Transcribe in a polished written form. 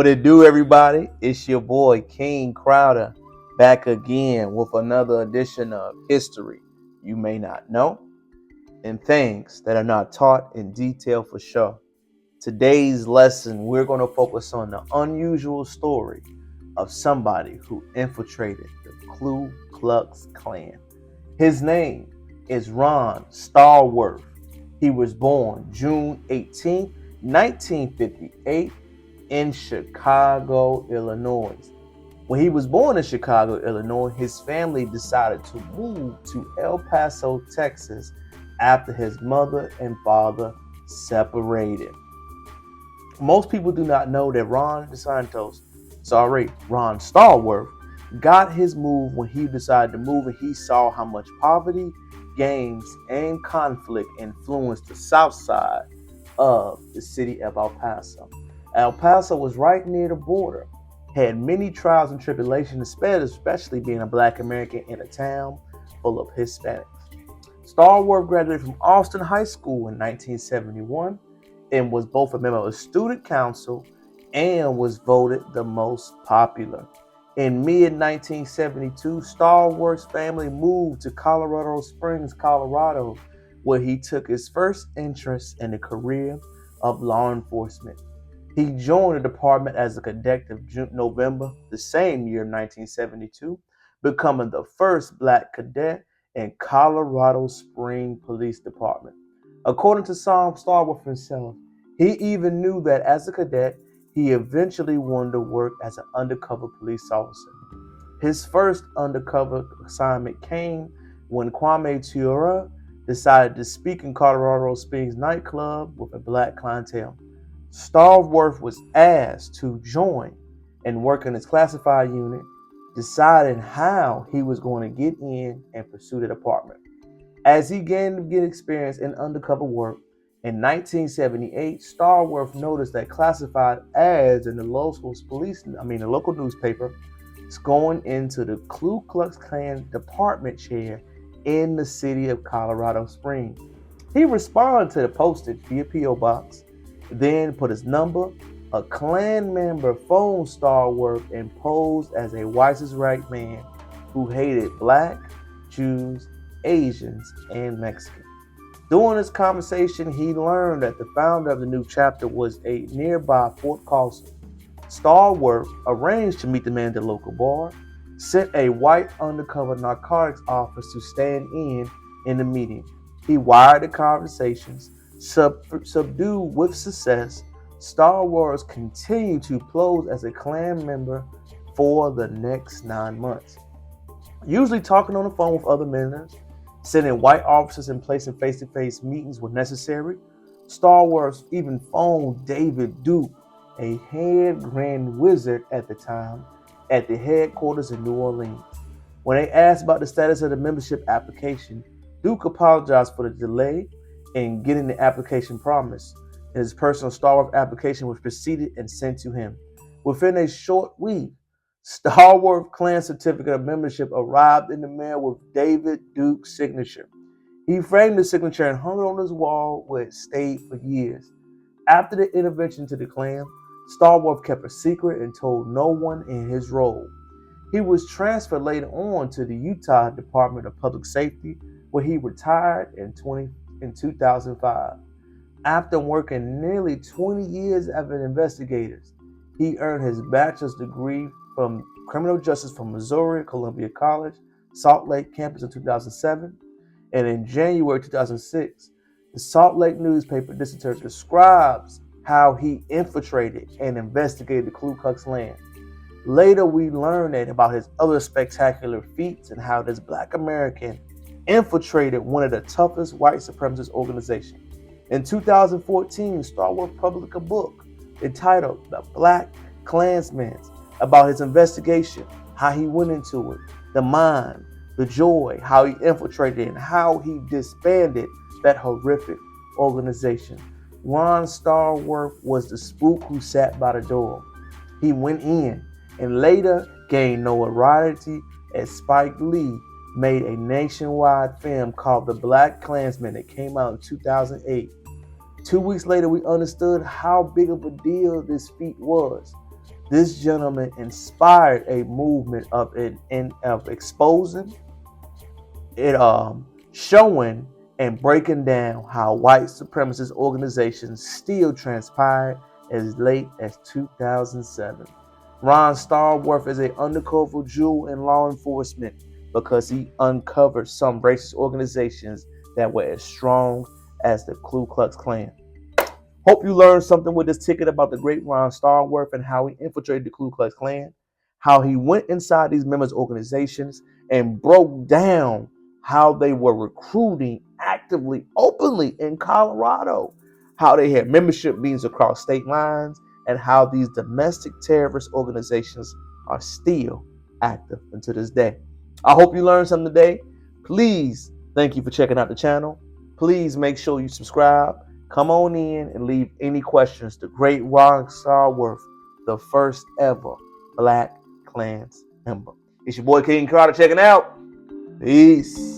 What it do, everybody? It's your boy King Crowder back again with another edition of History You May Not Know and Things That Are Not Taught in Detail for Sure. Today's lesson, we're going to focus on the unusual story of somebody who infiltrated the Ku Klux Klan. His name is Ron Stallworth. He was born June 18, 1958 in Chicago, Illinois. When he was born in Chicago, Illinois, his family decided to move to El Paso, Texas after his mother and father separated. Most people do not know that Ron Stallworth got his move when he decided to move and he saw how much poverty, gangs, and conflict influenced the south side of the city of El Paso. El Paso was right near the border, had many trials and tribulations, especially being a Black American in a town full of Hispanics. Stallworth graduated from Austin High School in 1971 and was both a member of the student council and was voted the most popular. In mid-1972, Stallworth's family moved to Colorado Springs, Colorado, where he took his first interest in the career of law enforcement. He joined the department as a cadet of November the same year, 1972, becoming the first Black cadet in Colorado Springs Police Department. According to Stallworth himself, he even knew that as a cadet, he eventually wanted to work as an undercover police officer. His first undercover assignment came when Kwame Ture decided to speak in Colorado Springs nightclub with a Black clientele. Stallworth was asked to join and work in his classified unit, deciding how he was going to get in and pursue the department. As he began to get experience in undercover work, in 1978, Stallworth noticed that classified ads in the local newspaper going into the Ku Klux Klan department chair in the city of Colorado Springs. He responded to the postage via P.O. Box, then put his number. A Klan member phoned Stallworth and posed as a white right man who hated Black, Jews, Asians, and Mexicans. During this conversation, he learned that the founder of the new chapter was a nearby Fort Carson. Stallworth arranged to meet the man at the local bar, sent a white undercover narcotics officer to stand in the meeting. He wired the conversations, subdued with success. Stallworth continued to pose as a Klan member for the next 9 months, usually talking on the phone with other members, sending white officers and placing face-to-face meetings when necessary. Stallworth even phoned David Duke, a head grand wizard at the time, at the headquarters in New Orleans. When they asked about the status of the membership application, Duke apologized for the delay in getting the application promised. His personal Stallworth application was preceded and sent to him. Within a short week, Stallworth Klan certificate of membership arrived in the mail with David Duke's signature. He framed the signature and hung it on his wall where it stayed for years. After the intervention to the Klan, Stallworth kept a secret and told no one in his role. He was transferred later on to the Utah Department of Public Safety, where he retired in 2005. After working nearly 20 years as an investigator, he earned his bachelor's degree from criminal justice from Missouri Columbia College, Salt Lake campus in 2007. And in January 2006, the Salt Lake newspaper describes how he infiltrated and investigated the Ku Klux Klan. Later, we learned about his other spectacular feats and how this Black American infiltrated one of the toughest white supremacist organizations. In 2014, Stallworth published a book entitled The Black Klansman, about his investigation, how he went into it, the mind, the joy, how he infiltrated and how he disbanded that horrific organization. Ron Stallworth was the spook who sat by the door. He went in and later gained notoriety as Spike Lee made a nationwide film called The Black Klansman that came out in 2008. 2 weeks later, we understood how big of a deal this feat was. This gentleman inspired a movement of exposing it, showing and breaking down how white supremacist organizations still transpired as late as 2007. Ron Stallworth is an undercover jewel in law enforcement because he uncovered some racist organizations that were as strong as the Ku Klux Klan. Hope you learned something with this ticket about the great Ron Stallworth and how he infiltrated the Ku Klux Klan, how he went inside these members' organizations and broke down how they were recruiting actively, openly in Colorado, how they had membership meetings across state lines, and how these domestic terrorist organizations are still active until this day. I hope you learned something today. Please, thank you for checking out the channel. Please make sure you subscribe. Come on in and leave any questions. The great Ron Stallworth, the first ever Black Klans member. It's your boy King Carter checking out. Peace.